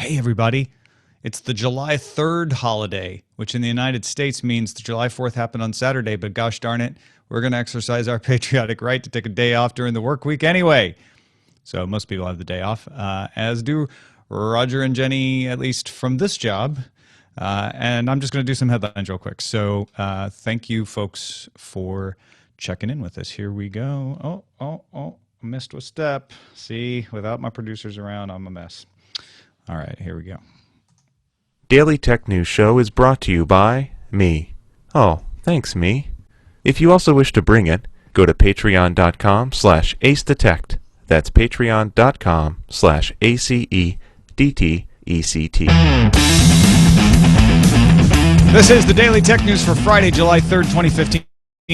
Hey, everybody. It's the July 3rd holiday, which in the United States means the July 4th happened on Saturday, but gosh darn it, we're going to exercise our patriotic right to take a day off during the work week anyway. So most people have the day off, as do Roger and Jenny, at least from this job. And I'm just going to do some headlines real quick. So thank you, folks, for checking in with us. Here we go. Oh, missed a step. See, without my producers around, I'm a mess. All right, here we go. Daily Tech News Show is brought to you by me. Oh, thanks, me. If you also wish to bring it, go to patreon.com/acedetect. That's patreon.com/ACEDTECT. This is the Daily Tech News for Friday, July 3rd, 2015.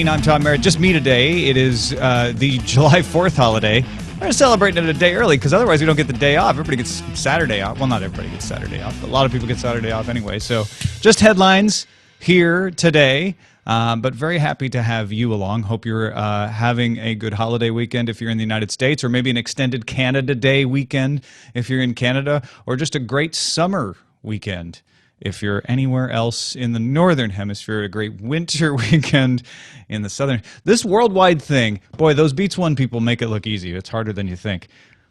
I'm Tom Merritt. Just me today. It is the July 4th holiday. We're celebrating it a day early because otherwise we don't get the day off. Everybody gets Saturday off. Well, not everybody gets Saturday off, but a lot of people get Saturday off anyway. So just headlines here today, but very happy to have you along. Hope you're having a good holiday weekend if you're in the United States, or maybe an extended Canada Day weekend if you're in Canada, or just a great summer weekend if you're anywhere else in the northern hemisphere, a great winter weekend in the southern. This worldwide thing, boy, those Beats One people make it look easy. It's harder than you think.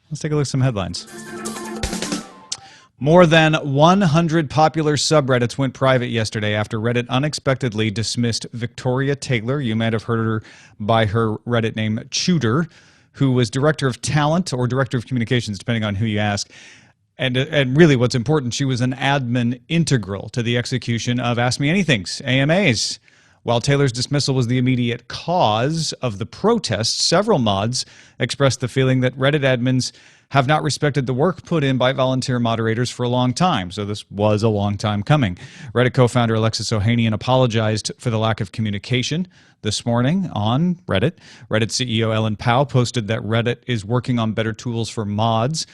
Let's take a look at some headlines. More than 100 popular subreddits went private yesterday after Reddit unexpectedly dismissed Victoria Taylor. You might have heard her by her Reddit name, Tudor, who was director of talent or director of communications, depending on who you ask. And really what's important, she was an admin integral to the execution of Ask Me Anything's AMAs. While Taylor's dismissal was the immediate cause of the protests, several mods expressed the feeling that Reddit admins have not respected the work put in by volunteer moderators for a long time. So this was a long time coming. Reddit co-founder Alexis Ohanian apologized for the lack of communication this morning on Reddit. Reddit CEO Ellen Pao posted that Reddit is working on better tools for mods.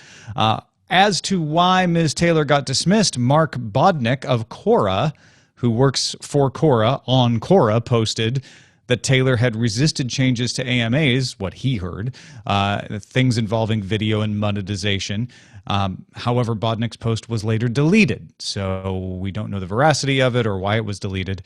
As to why Ms. Taylor got dismissed, Mark Bodnick of Quora, who works for Quora on Quora, posted that Taylor had resisted changes to AMAs, what he heard, things involving video and monetization. However, Bodnick's post was later deleted, so we don't know the veracity of it or why it was deleted.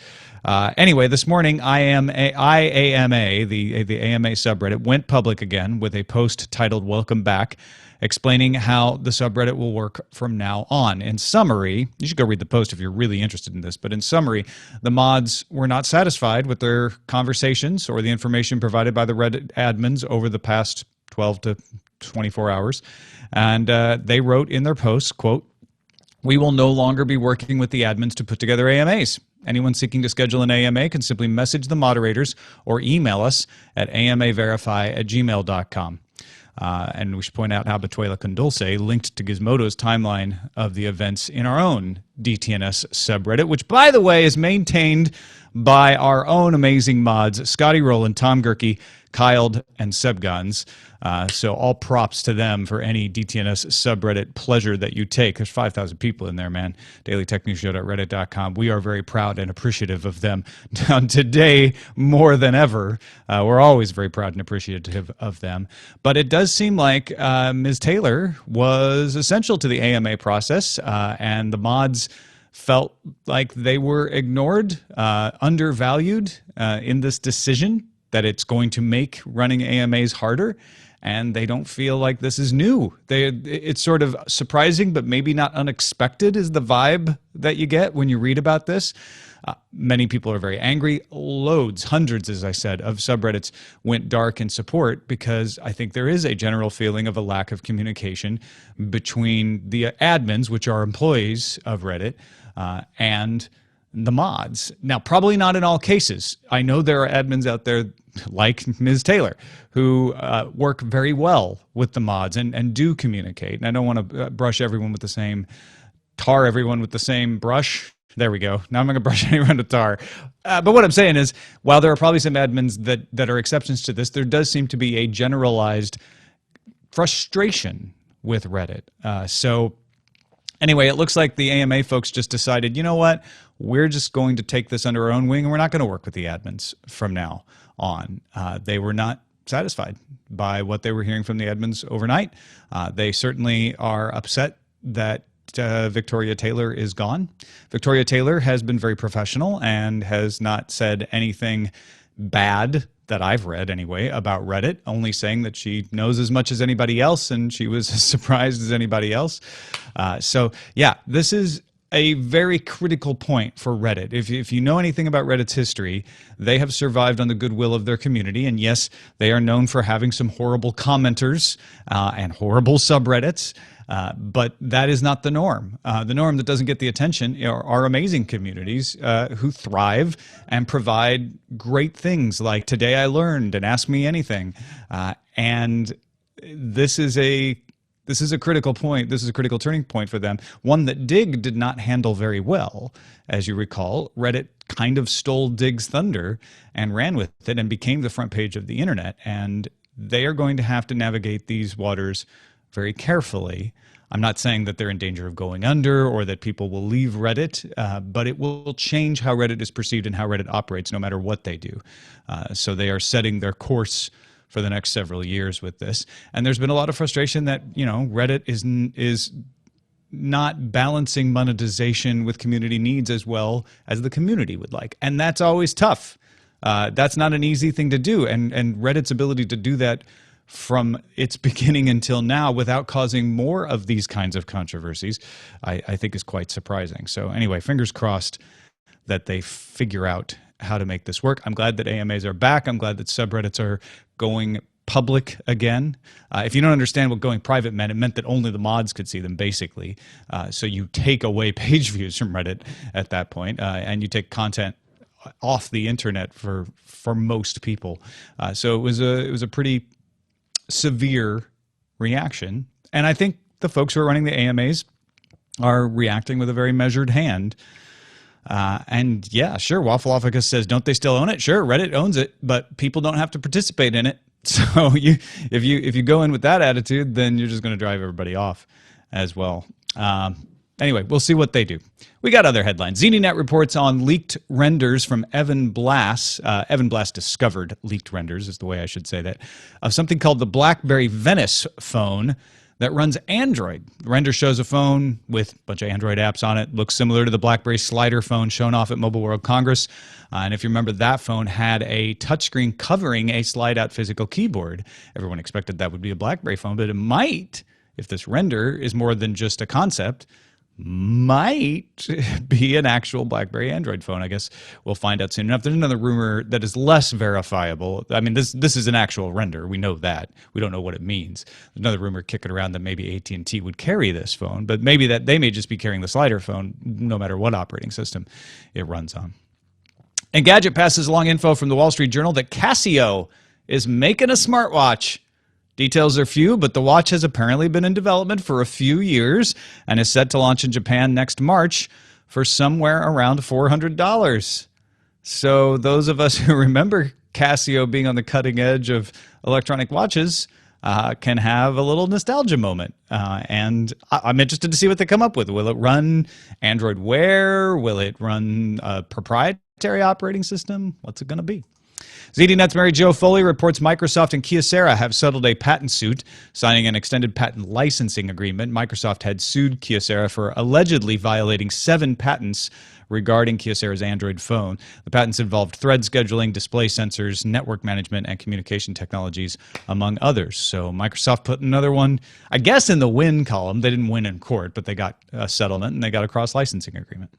Anyway, this morning, IAMA, the AMA subreddit, went public again with a post titled "Welcome Back," explaining how the subreddit will work from now on. In summary, you should go read the post if you're really interested in this, but in summary, the mods were not satisfied with their conversations or the information provided by the Reddit admins over the past 12 to 24 hours, and they wrote in their posts, quote, "We will no longer be working with the admins to put together AMAs. Anyone seeking to schedule an AMA can simply message the moderators or email us at amaverify@gmail.com. And we should point out how Batuela Condulce linked to Gizmodo's timeline of the events in our own DTNS subreddit, which, by the way, is maintained by our own amazing mods, Scotty Rowland, Tom Gerke, Kyled, and Sebgons. So all props to them for any DTNS subreddit pleasure that you take. There's 5,000 people in there, man. DailyTechNewsShow.reddit.com. We are very proud and appreciative of them. Today, more than ever, we're always very proud and appreciative of them. But it does seem like Ms. Taylor was essential to the AMA process, and the mods felt like they were ignored, undervalued in this decision, that it's going to make running AMAs harder, and they don't feel like this is new. It's sort of surprising, but maybe not unexpected is the vibe that you get when you read about this. Many people are very angry. Loads, hundreds, as I said, of subreddits went dark in support because I think there is a general feeling of a lack of communication between the admins, which are employees of Reddit, and the mods. Now, probably not in all cases. I know there are admins out there like Ms. Taylor who work very well with the mods and do communicate. And I don't want to brush everyone with the same, tar everyone with the same brush. There we go. Now I'm not going to brush anyone with tar. But what I'm saying is, while there are probably some admins that are exceptions to this, there does seem to be a generalized frustration with Reddit. So anyway, it looks like the AMA folks just decided, you know what, we're just going to take this under our own wing and we're not going to work with the admins from now on. They were not satisfied by what they were hearing from the admins overnight. They certainly are upset that Victoria Taylor is gone. Victoria Taylor has been very professional and has not said anything bad that I've read anyway about Reddit, only saying that she knows as much as anybody else and she was as surprised as anybody else. So yeah, this is a very critical point for Reddit. If you know anything about Reddit's history, they have survived on the goodwill of their community. And yes, they are known for having some horrible commenters and horrible subreddits. But that is not the norm. The norm that doesn't get the attention are amazing communities who thrive and provide great things like Today I Learned and Ask Me Anything. And this is a critical point. This is a critical turning point for them. One that Dig did not handle very well. As you recall, Reddit kind of stole Dig's thunder and ran with it and became the front page of the internet. And they are going to have to navigate these waters very carefully. I'm not saying that they're in danger of going under or that people will leave Reddit, but it will change how Reddit is perceived and how Reddit operates no matter what they do. So they are setting their course for the next several years with this. And there's been a lot of frustration that, Reddit is not balancing monetization with community needs as well as the community would like. And that's always tough. That's not an easy thing to do. And Reddit's ability to do that from its beginning until now without causing more of these kinds of controversies, I think is quite surprising. So anyway, fingers crossed that they figure out how to make this work. I'm glad that AMAs are back. I'm glad that subreddits are going public again. If you don't understand what going private meant, it meant that only the mods could see them, basically. So you take away page views from Reddit at that point, and you take content off the internet for most people. So it was a pretty severe reaction. And I think the folks who are running the AMAs are reacting with a very measured hand. And yeah, sure, Waffleophagus says, don't they still own it? Sure, Reddit owns it, but people don't have to participate in it. So if you go in with that attitude, then you're just going to drive everybody off as well. Anyway, we'll see what they do. We got other headlines. ZDNet reports on leaked renders from Evan Blass. Evan Blass discovered leaked renders, is the way I should say that, of something called the Blackberry Venice phone that runs Android. The render shows a phone with a bunch of Android apps on it. Looks similar to the Blackberry slider phone shown off at Mobile World Congress. And if you remember, that phone had a touchscreen covering a slide-out physical keyboard. Everyone expected that would be a Blackberry phone, but it might, if this render is more than just a concept, might be an actual Blackberry Android phone. I guess we'll find out soon enough. There's another rumor that is less verifiable. I mean, this is an actual render. We know that. We don't know what it means. There's another rumor kicking around that maybe AT&T would carry this phone, but maybe that they may just be carrying the slider phone no matter what operating system it runs on. Engadget passes along info from the Wall Street Journal that Casio is making a smartwatch. Details are few, but the watch has apparently been in development for a few years and is set to launch in Japan next March for somewhere around $400. So those of us who remember Casio being on the cutting edge of electronic watches can have a little nostalgia moment. And I'm interested to see what they come up with. Will it run Android Wear? Will it run a proprietary operating system? What's it going to be? ZDNet's Mary Jo Foley reports Microsoft and Kyocera have settled a patent suit, signing an extended patent licensing agreement. Microsoft had sued Kyocera for allegedly violating 7 patents regarding Kyocera's Android phone. The patents involved thread scheduling, display sensors, network management, and communication technologies, among others. So Microsoft put another one, I guess, in the win column. They didn't win in court, but they got a settlement and they got a cross-licensing agreement.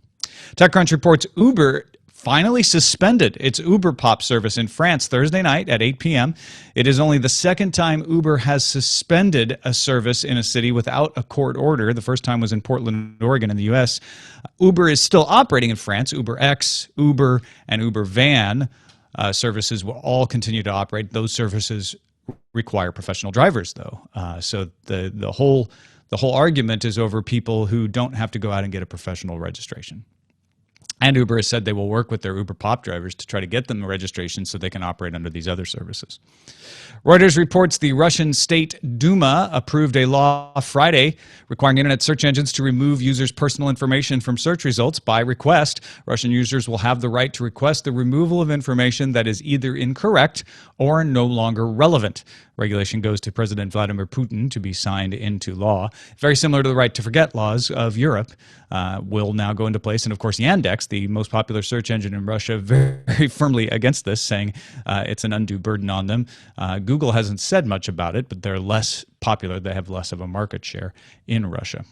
TechCrunch reports Uber finally suspended its UberPop service in France Thursday night at 8 p.m. It is only the second time Uber has suspended a service in a city without a court order. The first time was in Portland, Oregon in the U.S. Uber is still operating in France. UberX, Uber, and Uber Van services will all continue to operate. Those services require professional drivers, though. So the whole argument is over people who don't have to go out and get a professional registration. And Uber has said they will work with their UberPop drivers to try to get them the registration so they can operate under these other services. Reuters reports the Russian State Duma approved a law Friday requiring internet search engines to remove users' personal information from search results by request. Russian users will have the right to request the removal of information that is either incorrect or no longer relevant. Regulation goes to President Vladimir Putin to be signed into law. Very similar to the right to forget laws of Europe will now go into place. And of course, Yandex, the most popular search engine in Russia, very firmly against this, saying it's an undue burden on them. Google hasn't said much about it, but they're less popular. They have less of a market share in Russia.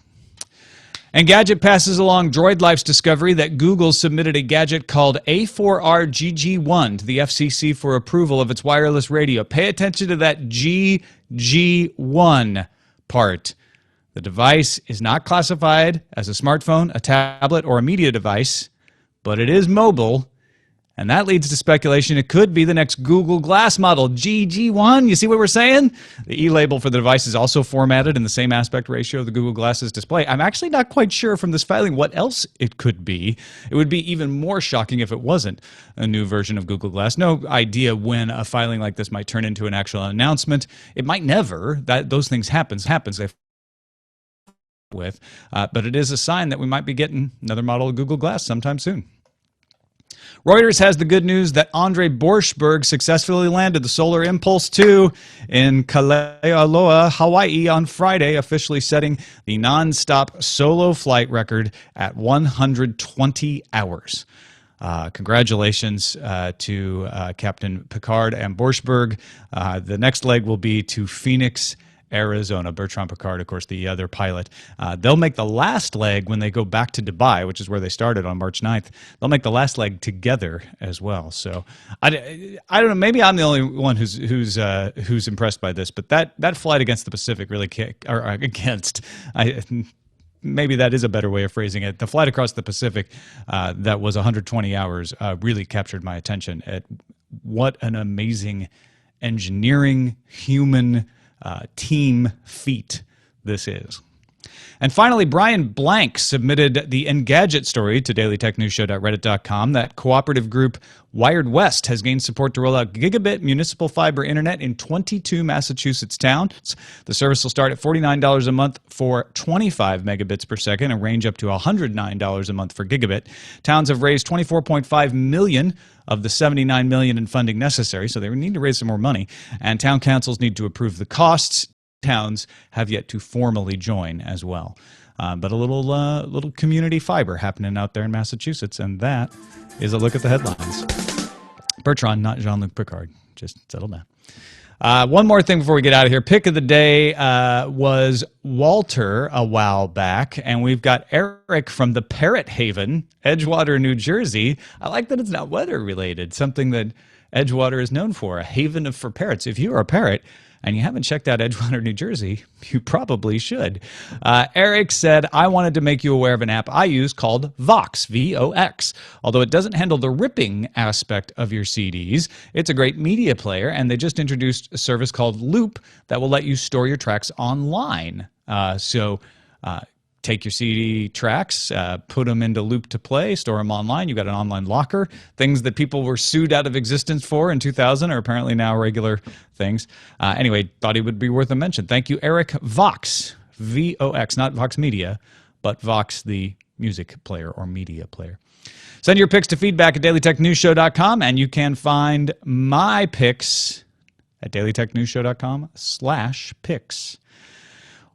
And Gadget passes along Droid Life's discovery that Google submitted a gadget called A4RGG1 to the FCC for approval of its wireless radio. Pay attention to that GG1 part. The device is not classified as a smartphone, a tablet, or a media device, but it is mobile. And that leads to speculation it could be the next Google Glass model, GG1. You see what we're saying? The E-label for the device is also formatted in the same aspect ratio of the Google Glass's display. I'm actually not quite sure from this filing what else it could be. It would be even more shocking if it wasn't a new version of Google Glass. No idea when a filing like this might turn into an actual announcement. It might never. Those things happens. They with, but it is a sign that we might be getting another model of Google Glass sometime soon. Reuters has the good news that Andre Borschberg successfully landed the Solar Impulse 2 in Kalealoa, Hawaii on Friday, officially setting the non-stop solo flight record at 120 hours. Congratulations to Captain Picard and Borschberg. The next leg will be to Phoenix, Arizona. Bertrand Picard, of course, the other pilot. They'll make the last leg when they go back to Dubai, which is where they started on March 9th. They'll make the last leg together as well. So I don't know. Maybe I'm the only one who's impressed by this, but that flight against the Pacific really maybe that is a better way of phrasing it. The flight across the Pacific that was 120 hours really captured my attention at what an amazing engineering, human team feat this is. And finally, Brian Blank submitted the Engadget story to dailytechnewsshow.reddit.com. That cooperative group Wired West has gained support to roll out gigabit municipal fiber internet in 22 Massachusetts towns. The service will start at $49 a month for 25 megabits per second and range up to $109 a month for gigabit. Towns have raised $24.5 million of the $79 million in funding necessary, so they need to raise some more money. And town councils need to approve the costs. Towns have yet to formally join as well. But a little community fiber happening out there in Massachusetts, and that is a look at the headlines. Bertrand, not Jean-Luc Picard. Just settle down. One more thing before we get out of here. Pick of the day was Walter a while back, and we've got Eric from the Parrot Haven, Edgewater, New Jersey. I like that it's not weather-related, something that Edgewater is known for, a haven for parrots. If you are a parrot and you haven't checked out Edgewater, New Jersey, you probably should. Eric said, I wanted to make you aware of an app I use called Vox, V-O-X. Although it doesn't handle the ripping aspect of your CDs, it's a great media player, and they just introduced a service called Loop that will let you store your tracks online. Take your CD tracks, put them into Loop to play, store them online. You got an online locker. Things that people were sued out of existence for in 2000 are apparently now regular things. Anyway, thought it would be worth a mention. Thank you, Eric. Vox, V-O-X, not Vox Media, but Vox, the music player or media player. Send your picks to feedback at dailytechnewsshow.com, and you can find my picks at dailytechnewsshow.com/picks.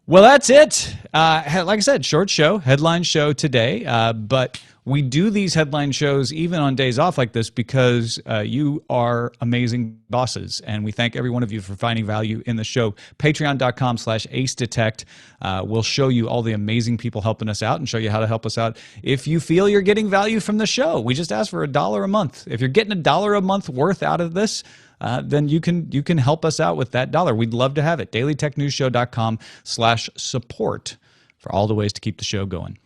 Well, that's it. Like I said, short show, headline show today. But we do these headline shows even on days off like this because you are amazing bosses. And we thank every one of you for finding value in the show. Patreon.com/AceDetect will show you all the amazing people helping us out and show you how to help us out if you feel you're getting value from the show. We just ask for $1 a month. If you're getting $1 a month worth out of this, then you can help us out with that dollar. We'd love to have it. dailytechnewsshow.com/support for all the ways to keep the show going.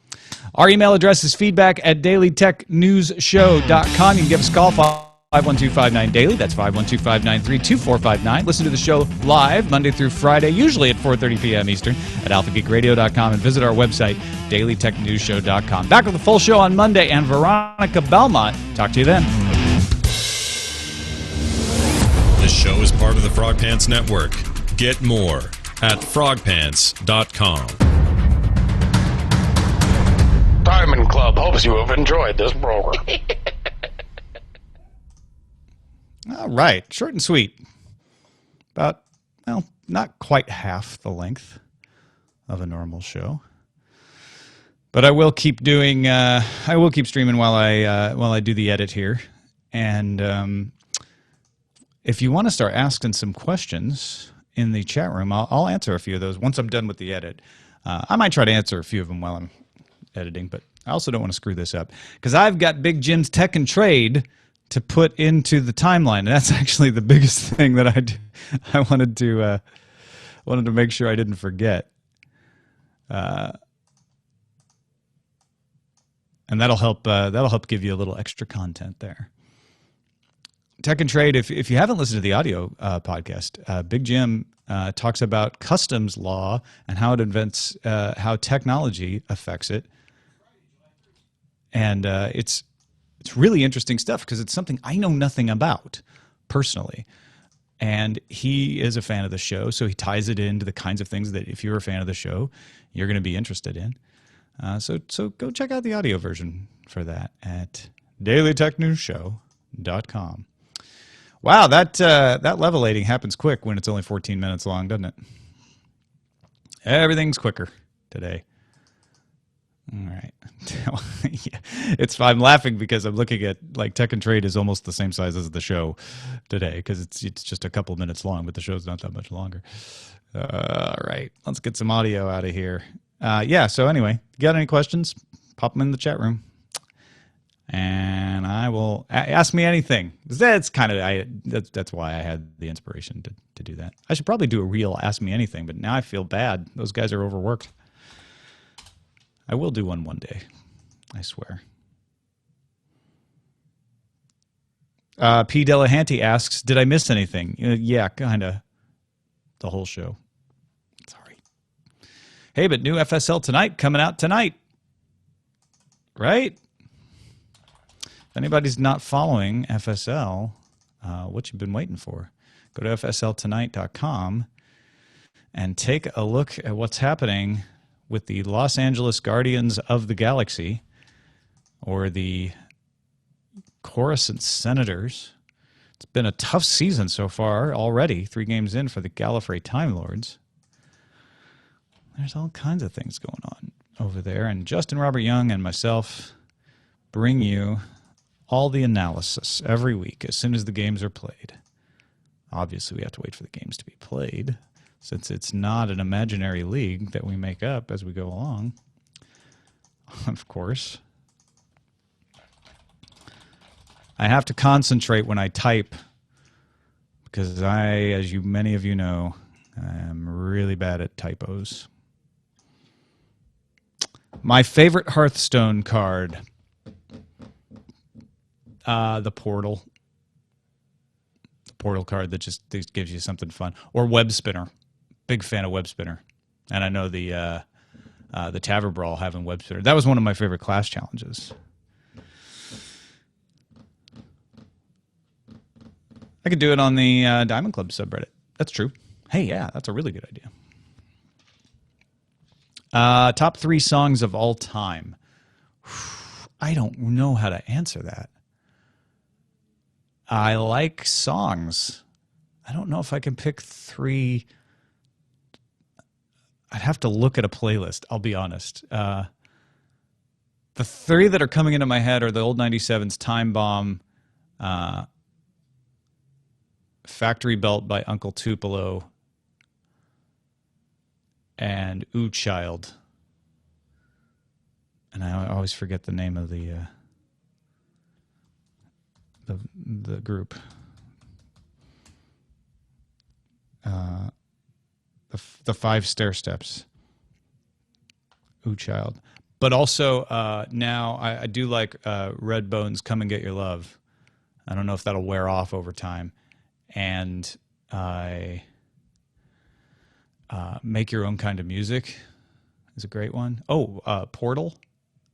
Our email address is feedback at dailytechnewsshow.com. You can give us a call, 512-59-DAILY. That's 512-593-2459. Listen to the show live Monday through Friday, usually at 4:30 p.m. Eastern at alphageekradio.com, and visit our website, dailytechnewsshow.com. Back with the full show on Monday, and Veronica Belmont. Talk to you then. This show is part of the Frog Pants Network. Get more at frogpants.com. Diamond Club hopes you have enjoyed this program. All right, short and sweet. About, well, not quite half the length of a normal show. But I will keep doing. I will keep streaming while I do the edit here. And if you want to start asking some questions in the chat room, I'll answer a few of those once I'm done with the edit. I might try to answer a few of them while I'm editing, but I also don't want to screw this up because I've got Big Jim's Tech and Trade to put into the timeline, and that's actually the biggest thing that I wanted to make sure I didn't forget. And that'll help give you a little extra content there. Tech and Trade, if you haven't listened to the audio podcast, Big Jim talks about customs law and how it invents, how technology affects it. And it's really interesting stuff because it's something I know nothing about personally. And he is a fan of the show, so he ties it into the kinds of things that if you're a fan of the show, you're going to be interested in. So go check out the audio version for that at dailytechnewsshow.com. Wow, that levelating happens quick when it's only 14 minutes long, doesn't it? Everything's quicker today. All right. Yeah. I'm laughing because I'm looking at, like, Tech and Trade is almost the same size as the show today because it's just a couple minutes long, but the show's not that much longer. All right. Let's get some audio out of here. So anyway, you got any questions? Pop them in the chat room. And I will ask me anything. That's that's why I had the inspiration to do that. I should probably do a real Ask Me Anything, but now I feel bad. Those guys are overworked. I will do one day, I swear. P. Delahanty asks, did I miss anything? Yeah, kind of. The whole show. Sorry. Hey, but new FSL Tonight coming out tonight. Right? If anybody's not following FSL, what you've been waiting for, go to fsltonight.com and take a look at what's happening with the Los Angeles Guardians of the Galaxy, or the Coruscant Senators. It's been a tough season so far already, 3 games in for the Gallifrey Time Lords. There's all kinds of things going on over there, and Justin Robert Young and myself bring you all the analysis every week as soon as the games are played. Obviously, we have to wait for the games to be played, since it's not an imaginary league that we make up as we go along, of course. I have to concentrate when I type because as many of you know, I'm really bad at typos. My favorite Hearthstone card, the Portal. The Portal card that just gives you something fun. Or Web Spinner. Big fan of Web Spinner. And I know the Tavern Brawl having Web Spinner. That was one of my favorite class challenges. I could do it on the Diamond Club subreddit. That's true. Hey, yeah, that's a really good idea. Top 3 songs of all time. I don't know how to answer that. I like songs. I don't know if I can pick 3. I'd have to look at a playlist, I'll be honest. The 3 that are coming into my head are the old 97's Time Bomb, Factory Belt by Uncle Tupelo, and Ooh Child. And I always forget the name of the group. The 5 Stair Steps. Ooh Child. But also now I do like Redbone's Come and Get Your Love. I don't know if that'll wear off over time. And Make Your Own Kind of Music is a great one. Oh, Portal,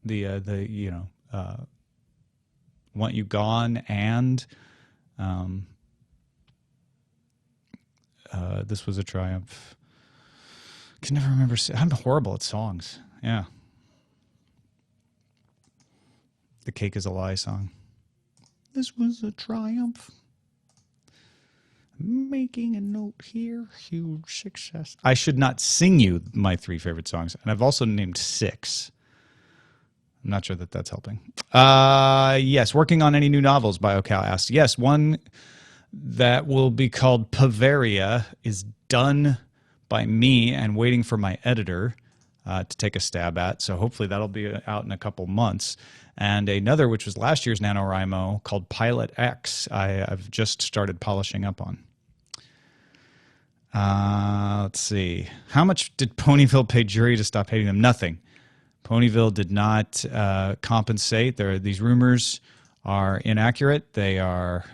the Want You Gone, and This Was a Triumph. I can never remember. I'm horrible at songs. Yeah. The Cake is a Lie song. This was a triumph. Making a note here. Huge success. I should not sing you my 3 favorite songs. And I've also named 6. I'm not sure that that's helping. Yes, working on any new novels, BioCal asked. Yes, one that will be called Bavaria is done by me and waiting for my editor to take a stab at. So hopefully that'll be out in a couple months. And another, which was last year's NaNoWriMo, called Pilot X, I've just started polishing up on. Let's see. How much did Ponyville pay jury to stop hating them? Nothing. Ponyville did not compensate. These rumors are inaccurate. They are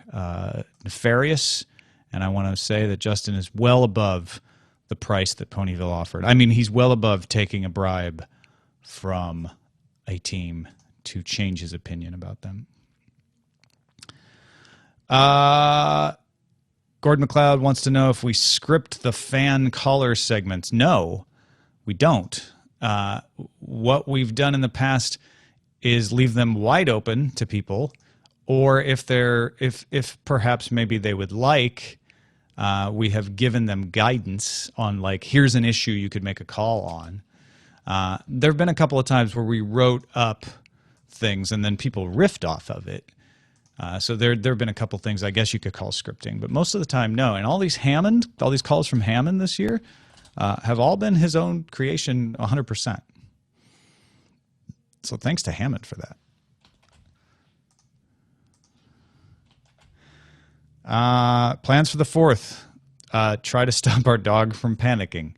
nefarious. And I want to say that Justin is well above the price that Ponyville offered. I mean, he's well above taking a bribe from a team to change his opinion about them. Gordon McLeod wants to know if we script the fan caller segments. No, we don't. What we've done in the past is leave them wide open to people, or if perhaps maybe they would like, we have given them guidance on, like, here's an issue you could make a call on. There have been a couple of times where we wrote up things and then people riffed off of it. So there have been a couple things I guess you could call scripting, but most of the time, no. And all these calls from Hammond this year have all been his own creation 100%. So thanks to Hammond for that. Plans for the 4th. Try to stop our dog from panicking.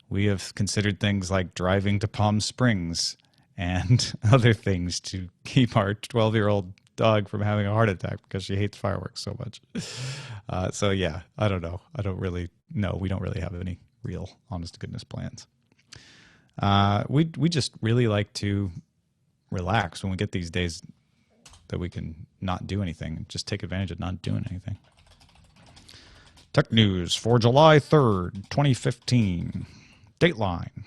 We have considered things like driving to Palm Springs and other things to keep our 12-year-old dog from having a heart attack because she hates fireworks so much. So yeah, I don't know. We don't really have any real honest-to-goodness plans. We just really like to relax when we get these days that we can not do anything and just take advantage of not doing anything. Tech news for July 3rd, 2015. Dateline.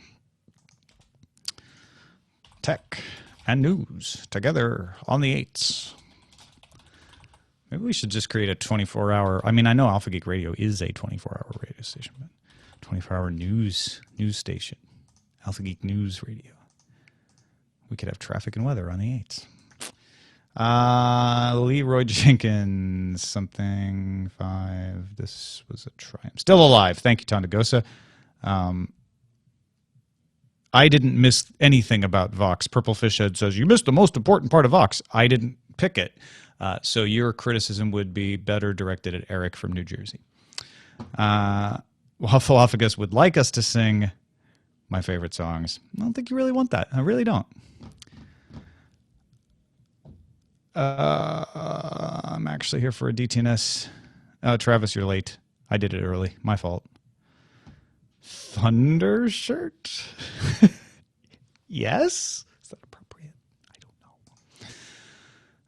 Tech and news together on the 8s. Maybe we should just create a 24-hour... I mean, I know Alpha Geek Radio is a 24-hour radio station, but 24-hour news station. Alpha Geek News Radio. We could have traffic and weather on the 8s. Leroy Jenkins, something 5. This was a triumph. Still alive. Thank you, Tondagosa. I didn't miss anything about Vox. Purplefish Head says, you missed the most important part of Vox. I didn't pick it. So your criticism would be better directed at Eric from New Jersey. Waffleophagus would like us to sing my favorite songs. I don't think you really want that. I really don't. I'm actually here for a DTNS. Travis, you're late. I did it early. My fault. Thunder shirt? Yes? Is that appropriate? I don't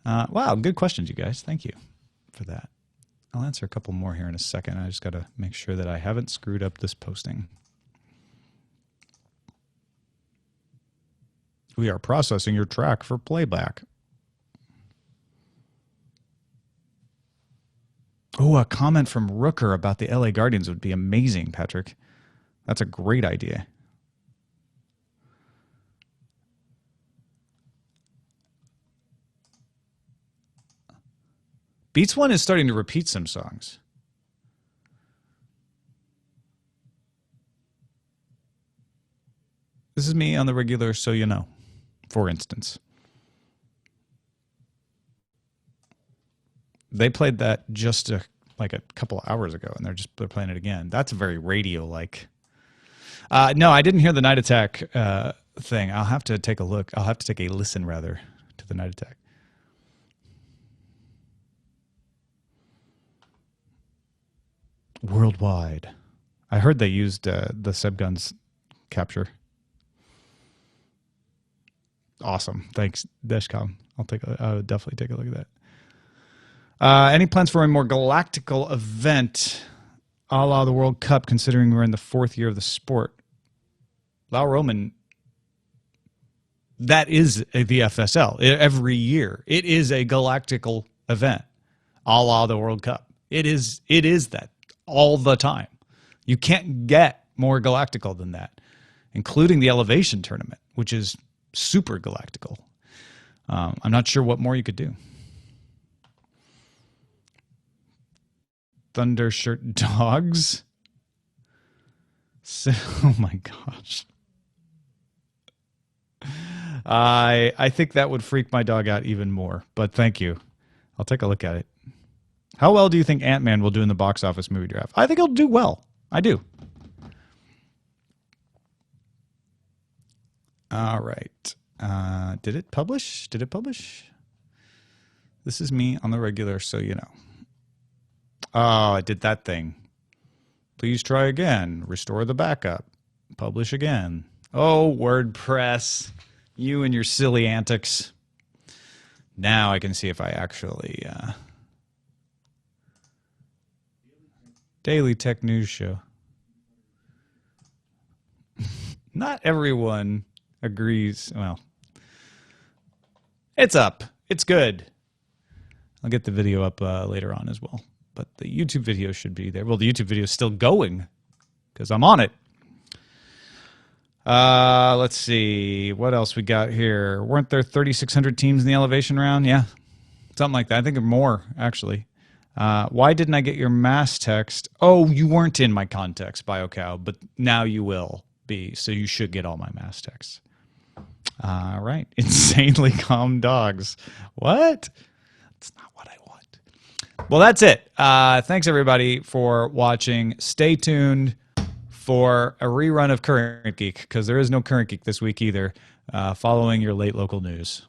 know. Wow, good questions, you guys. Thank you for that. I'll answer a couple more here in a second. I just got to make sure that I haven't screwed up this posting. We are processing your track for playback. Oh, a comment from Rooker about the LA Guardians would be amazing, Patrick. That's a great idea. Beats One is starting to repeat some songs. This is me on the regular, so you know, for instance. They played that just like a couple hours ago, and they're playing it again. That's very radio-like. No, I didn't hear the Night Attack thing. I'll have to take a look. I'll have to take a listen, rather, to the Night Attack. worldwide. I heard they used the Sebguns capture. Awesome. Thanks, Deshcom. I'll definitely take a look at that. Any plans for a more galactical event a la the World Cup, considering we're in the 4th year of the sport? Lau Roman, that is the FSL. Every year. It is a galactical event a la the World Cup. It is that all the time. You can't get more galactical than that, including the Elevation tournament, which is super galactical. I'm not sure what more you could do. Thundershirt dogs. Oh my gosh. I think that would freak my dog out even more, but thank you. I'll take a look at it. How well do you think Ant-Man will do in the box office movie draft? I think he'll do well. I do. All right. Did it publish? Did it publish? This is me on the regular, so you know. Oh, I did that thing. Please try again. Restore the backup. Publish again. Oh, WordPress. You and your silly antics. Now I can see if I actually... Daily Tech News Show. Not everyone agrees. Well, it's up. It's good. I'll get the video up later on as well. But the YouTube video should be there. Well, the YouTube video is still going because I'm on it. Let's see. What else we got here? Weren't there 3,600 teams in the elevation round? Yeah, something like that. I think more, actually. Why didn't I get your mass text? Oh, you weren't in my context, BioCow, but now you will be, so you should get all my mass texts. All right. Insanely calm dogs. What? That's not what I want. Well, that's it. Thanks, everybody, for watching. Stay tuned for a rerun of Current Geek, because there is no Current Geek this week either, following your late local news.